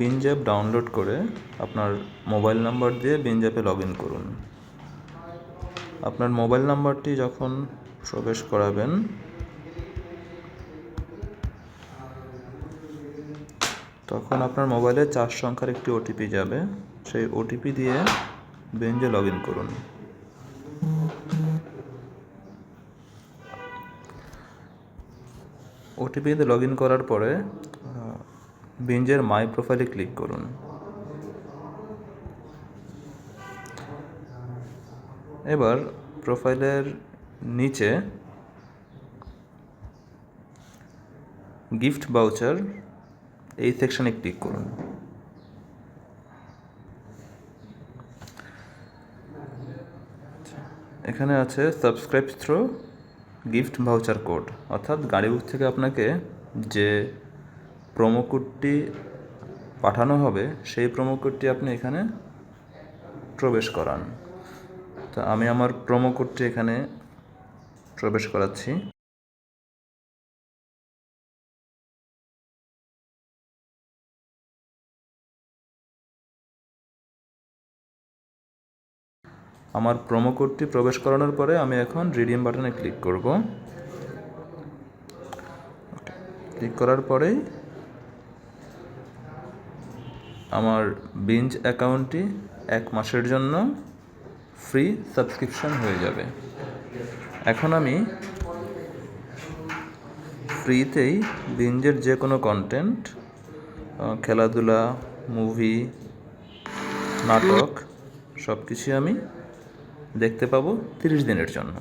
Binge app download করে আপনার mobile number দিয়ে বিঞ্জ অ্যাপে লগ ইন করুন। আপনার মোবাইল নাম্বারটি যখন প্রবেশ করাবেন তখন আপনার মোবাইলে 4 সংখ্যার একটি ওটিপি যাবে। সেই ওটিপি দিয়ে বিঞ্জে লগ ইন করুন। ওটিপি দিয়ে লগ ইন করার পরে বিঞ্জের মাই প্রোফাইলে ক্লিক করুন। এবার প্রোফাইলের নিচে গিফট ভাউচার এই সেকশনে ক্লিক করুন। এখানে আছে subscribe through gift voucher code, অর্থাৎ গাড়িবুক থেকে আপনাকে যে প্রোমো কোডটি পাঠানো হবে সেই প্রোমো কোডটি আপনি এখানে প্রবেশ করান। তো আমি আমার প্রোমো কোডটি এখানে প্রবেশ করাচ্ছি। আমার প্রোমো কোডটি প্রবেশ করানোর পরে আমি এখন রিডিম বাটনে ক্লিক করব। ক্লিক করার পরেই আমার বিঞ্জ অ্যাকাউন্টটি 1 মাসের জন্য ফ্রি সাবস্ক্রিপশন হয়ে যাবে। এখন আমি ফ্রিতেই বিঞ্জের যে কোনো কন্টেন্ট, খেলাধুলা, মুভি, নাটক সব কিছুই আমি দেখতে পাবো 30 দিনের জন্য।